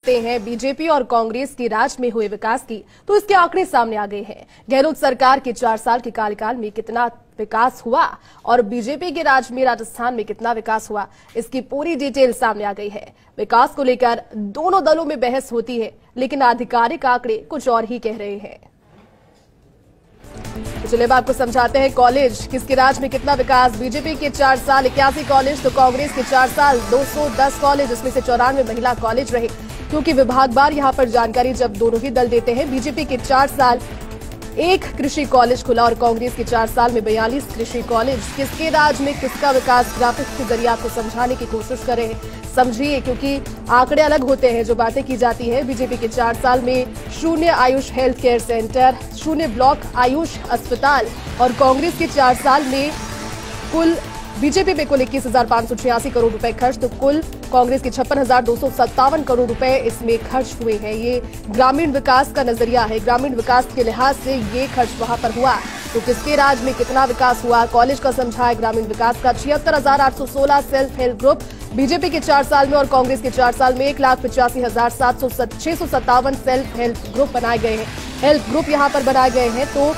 देखते हैं बीजेपी और कांग्रेस के राज में हुए विकास की, तो इसके आंकड़े सामने आ गए हैं। गहलोत सरकार के 4 साल के कार्यकाल में कितना विकास हुआ और बीजेपी के राज में राजस्थान में कितना विकास हुआ, इसकी पूरी डिटेल सामने आ गई है। विकास को लेकर दोनों दलों में बहस होती है, लेकिन आधिकारिक आंकड़े कुछ और ही कह रहे हैं। तो चलिए अब आपको समझाते हैं कॉलेज किसके राज में कितना विकास। बीजेपी के 4 साल 81 कॉलेज, तो कांग्रेस के 4 साल 210 कॉलेज, इसमें से 94 महिला कॉलेज रहे। क्योंकि विभागवार यहां पर जानकारी जब दोनों ही दल देते हैं, बीजेपी के 4 साल 1 कृषि कॉलेज खुला और कांग्रेस के 4 साल में 42 कृषि कॉलेज। किसके राज में किसका विकास, ग्राफिक्स के जरिए आपको समझाने की कोशिश कर रहे हैं। समझिए, क्योंकि आंकड़े अलग होते हैं जो बातें की जाती है। बीजेपी के 4 साल में 0 Ayush health care centre, 0 block Ayush अस्पताल और कांग्रेस के 4 साल में कुल बीजेपी पे कुल 21,586 करोड़ रुपए खर्च, तो कुल कांग्रेस के 56,257 करोड़ रुपए इसमें खर्च हुए हैं। ये ग्रामीण विकास का नजरिया है, ग्रामीण विकास के लिहाज से ये खर्च वहां पर हुआ। तो किसके राज में कितना विकास हुआ, कॉलेज का समझा है ग्रामीण विकास का। 76,816 सेल्फ हेल्प ग्रुप बीजेपी के 4 साल में और कांग्रेस के 4 साल में 1,85,657 सेल्फ हेल्प ग्रुप बनाए गए हैं। हेल्प ग्रुप यहां पर बनाए गए हैं। तो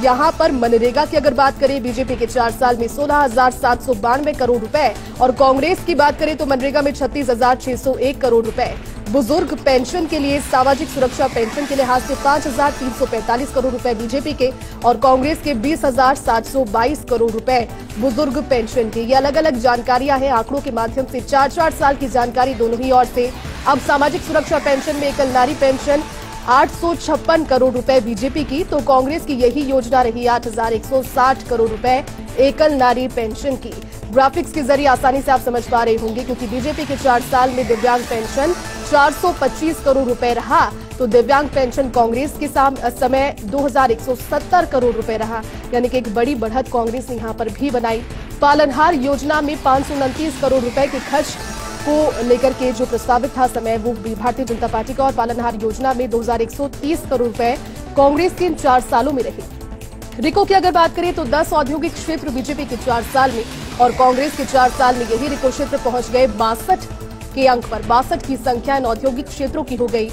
यहां पर मनरेगा की अगर बात करें, बीजेपी के 4 साल में 16,792 करोड़ रुपए और कांग्रेस की बात करें तो मनरेगा में 36,601 करोड़ रुपए। बुजुर्ग पेंशन के लिए, सामाजिक सुरक्षा पेंशन के लिहाज से 5,345 करोड़ रुपए बीजेपी के और कांग्रेस के 20,722 करोड़ रुपए बुजुर्ग पेंशन के। ये अलग अलग जानकारियां हैं आंकड़ों के माध्यम से, 4-4 साल की जानकारी दोनों ही ओर से। अब सामाजिक सुरक्षा पेंशन में एकल नारी पेंशन 856 करोड़ रुपए बीजेपी की, तो कांग्रेस की यही योजना रही 8,160 करोड़ रुपए एकल नारी पेंशन की। ग्राफिक्स के जरिए आसानी से आप समझ पा रहे होंगे, क्योंकि बीजेपी के 4 साल में दिव्यांग पेंशन 425 करोड़ रुपए रहा, तो दिव्यांग पेंशन कांग्रेस के समय 2,170 करोड़ रुपए रहा, यानी कि एक बड़ी बढ़त कांग्रेस ने यहां पर भी बनाई। पालनहार योजना में 529 करोड़ रुपए के खर्च को लेकर के जो प्रस्तावित था समय, वो भारतीय जनता पार्टी का, और पालनहार योजना में 2,130 करोड़ रुपए कांग्रेस के इन 4 सालों में रहे। रिको की अगर बात करें तो 10 औद्योगिक क्षेत्र बीजेपी के 4 साल में और कांग्रेस के 4 साल में यही रिको क्षेत्र पहुंच गए 62 के अंक पर। 62 की संख्या इन औद्योगिक क्षेत्रों की हो गई।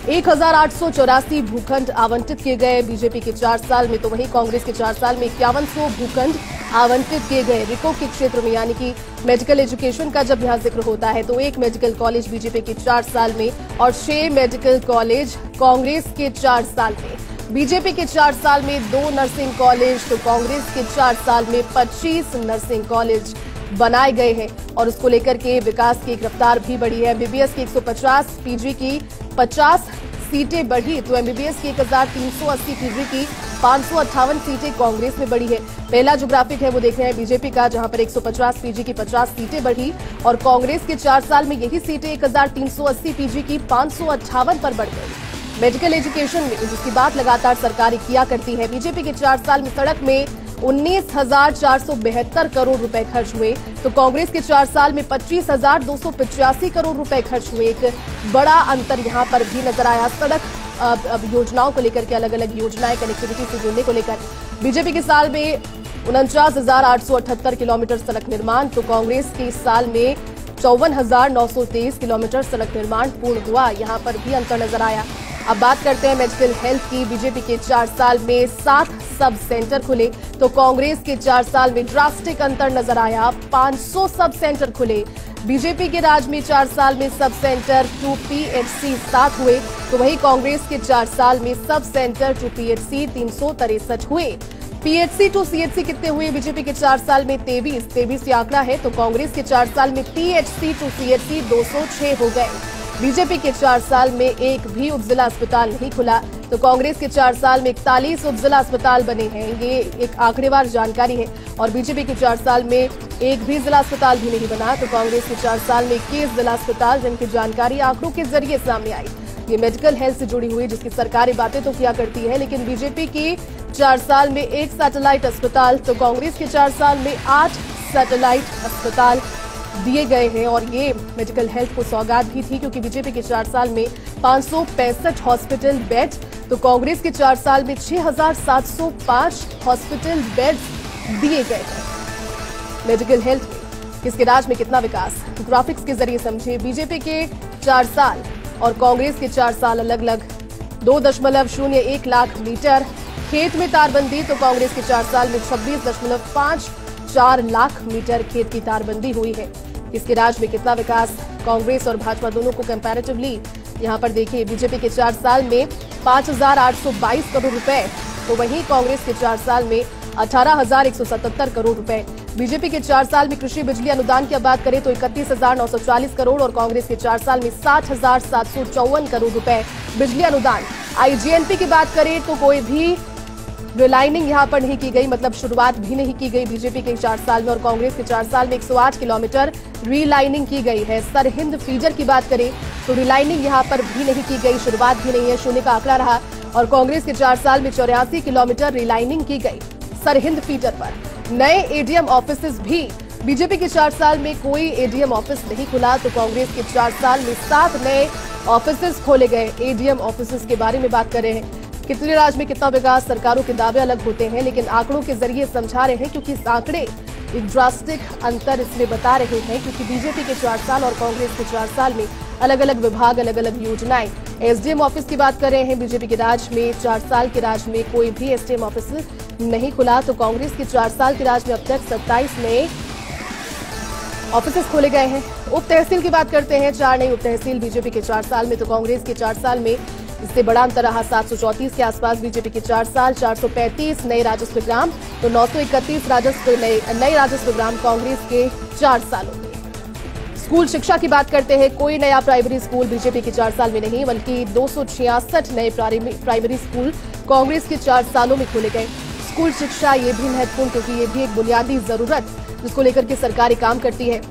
1,884 भूखंड आवंटित किए गए बीजेपी के 4 साल में, तो वहीं कांग्रेस के 4 साल में 5100 भूखंड आवंटित किए गए रिको के क्षेत्र में। यानी कि मेडिकल एजुकेशन का जब यहां जिक्र होता है तो 1 मेडिकल कॉलेज बीजेपी के 4 साल में और 6 मेडिकल कॉलेज कांग्रेस के 4 साल में। बीजेपी के 4 साल में 2 नर्सिंग कॉलेज, तो कांग्रेस के 4 साल में 25 नर्सिंग कॉलेज बनाए गए हैं और उसको लेकर के विकास की रफ्तार भी बढ़ी है। एमबीबीएस की 150, पीजी की 50 सीटें बढ़ी, तो एमबीबीएस की 1,380, पीजी की 558 सीटें कांग्रेस में बढ़ी है। पहला जो ग्राफिक है वो देख रहे हैं बीजेपी का, जहां पर 150, पीजी की 50 सीटें बढ़ी और कांग्रेस के 4 साल में यही सीटें 1,380, पीजी की 558 पर बढ़ गई। मेडिकल एजुकेशन में जिसकी बात लगातार सरकार किया करती है, बीजेपी के 4 साल में सड़क में 19,472 करोड़ रुपए खर्च हुए, तो कांग्रेस के 4 साल में 25,285 करोड़ रुपए खर्च हुए। एक बड़ा अंतर यहां पर भी नजर आया। सड़क अब योजनाओं को लेकर के, अलग अलग योजनाएं कनेक्टिविटी से जुड़ने को लेकर बीजेपी के साल में 49,878 किलोमीटर सड़क निर्माण, तो कांग्रेस के इस साल में 54,923 किलोमीटर सड़क निर्माण पूर्ण हुआ। यहां पर भी अंतर नजर आया। अब बात करते हैं मेडिकल हेल्थ की। बीजेपी के 4 साल में 7 सब सेंटर खुले, तो कांग्रेस के 4 साल में ड्रास्टिक अंतर नजर आया, 500 सब सेंटर खुले। बीजेपी के राज में 4 साल में सब सेंटर टू पीएचसी 7 हुए, तो वहीं कांग्रेस के 4 साल में सब सेंटर टू पीएचसी 363 हुए। पीएचसी टू सीएचसी कितने हुए? बीजेपी के 4 साल में 23 ये आंकड़ा है, तो कांग्रेस के 4 साल में पीएचसी टू सीएचसी 206 हो गए। बीजेपी के 4 साल में एक भी उपजिला अस्पताल नहीं खुला, तो कांग्रेस के 4 साल में 41 उपजिला अस्पताल बने हैं। ये एक आंकड़ेवार जानकारी है और बीजेपी के 4 साल में एक भी जिला अस्पताल भी नहीं बना, तो कांग्रेस के 4 साल में 21 जिला अस्पताल, जिनकी जानकारी आंकड़ों के जरिए सामने आई। ये मेडिकल हेल्थ से जुड़ी हुई, जिसकी सरकारी बातें तो किया करती है, लेकिन बीजेपी की 4 साल में 1 सैटेलाइट अस्पताल, तो कांग्रेस के 4 साल में 8 सैटेलाइट अस्पताल दिए गए हैं और ये मेडिकल हेल्थ को सौगात भी थी, क्योंकि बीजेपी के 4 साल में 565 हॉस्पिटल बेड, तो कांग्रेस के 4 साल में 6,705 हॉस्पिटल बेड दिए गए हैं। मेडिकल हेल्थ में किसके राज में कितना विकास, ग्राफिक्स के जरिए समझे। बीजेपी के 4 साल और कांग्रेस के 4 साल अलग अलग 2.01 लाख मीटर खेत में तारबंदी, तो कांग्रेस के 4 साल में 26.54 लाख मीटर खेत की तारबंदी हुई है। इसके राज में कितना विकास, कांग्रेस और भाजपा दोनों को कंपैरेटिवली यहां पर देखिए, बीजेपी के 4 साल में 5,822 करोड़ रुपए, तो वहीं कांग्रेस के 4 साल में 18,177 करोड़ रुपए। बीजेपी के 4 साल में कृषि बिजली अनुदान की बात करें तो 31,940 करोड़ और कांग्रेस के 4 साल में 60,754 करोड़ रुपए बिजली अनुदान। आईजीएनपी की बात करें तो कोई भी रिलाइनिंग यहां पर नहीं की गई, मतलब शुरुआत भी नहीं की गई बीजेपी के 4 साल में, और कांग्रेस के 4 साल में 108 किलोमीटर रीलाइनिंग की गई है। सरहिंद फीडर की बात करें तो रिलाइनिंग यहां पर भी नहीं की गई, शुरुआत भी नहीं है, शून्य का आंकड़ा रहा, और कांग्रेस के 4 साल में 84 किलोमीटर रिलाइनिंग की गई सरहिंद फीडर पर। नए एडीएम ऑफिस भी, बीजेपी के 4 साल में कोई एडीएम ऑफिस नहीं खुला, तो कांग्रेस के 4 साल में 7 नए ऑफिस खोले गए। एडीएम ऑफिस के बारे में बात कर रहे हैं, कितने राज्य में कितना विकास, सरकारों के दावे अलग होते हैं, लेकिन आंकड़ों के जरिए समझा रहे हैं, क्योंकि इस आंकड़े एक ड्रास्टिक अंतर इसमें बता रहे हैं, क्योंकि बीजेपी के 4 साल और कांग्रेस के 4 साल में अलग अलग विभाग, अलग अलग योजनाएं। एसडीएम ऑफिस की बात कर रहे हैं, बीजेपी के राज में 4 साल के राज में कोई भी एसडीएम ऑफिस नहीं खुला, तो कांग्रेस के 4 साल के राज में अब तक 27 नए ऑफिस खोले गए हैं। उप तहसील की बात करते हैं, 4 नई उप तहसील बीजेपी के 4 साल में, तो कांग्रेस के 4 साल में इससे बड़ा अंतर रहा, 734 के आसपास बीजेपी के 4 साल, 435 नए राजस्व ग्राम, तो 931 नए राजस्व ग्राम कांग्रेस के 4 सालों में। स्कूल शिक्षा की बात करते हैं, कोई नया प्राइमरी स्कूल बीजेपी के 4 साल में नहीं, बल्कि 266 नए प्राइमरी स्कूल कांग्रेस के 4 सालों में खोले गए। स्कूल शिक्षा ये भी महत्वपूर्ण, क्योंकि ये भी एक बुनियादी जरूरत जिसको लेकर के सरकार काम करती है।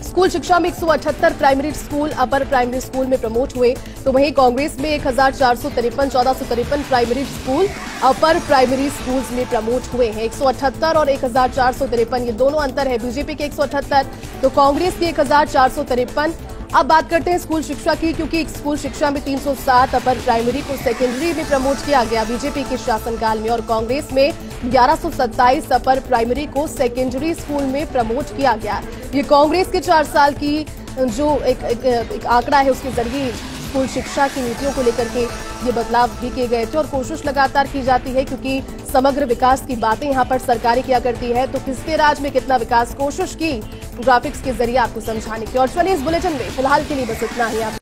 स्कूल शिक्षा में 178 primary school upper primary school में प्रमोट हुए, तो वहीं कांग्रेस में 1453 primary school upper primary schools में प्रमोट हुए हैं। 178 और 1453 ये दोनों अंतर है, बीजेपी के 178 तो कांग्रेस के 1453। अब बात करते हैं स्कूल शिक्षा की, क्योंकि स्कूल शिक्षा में 307 अपर प्राइमरी को सेकेंडरी में प्रमोट किया गया बीजेपी के शासनकाल में, और कांग्रेस में 1127 अपर प्राइमरी को सेकेंडरी स्कूल में प्रमोट किया गया। ये कांग्रेस के 4 साल की जो एक आंकड़ा है, उसके जरिए स्कूल शिक्षा की नीतियों को लेकर के ये बदलाव भी किए गए थे, और कोशिश लगातार की जाती है, क्योंकि समग्र विकास की बातें यहाँ पर सरकारें किया करती है, तो किसके राज में कितना विकास, कोशिश की ग्राफिक्स के जरिए आपको समझाने की। और चलिए इस बुलेटिन में फिलहाल के लिए बस इतना ही। आप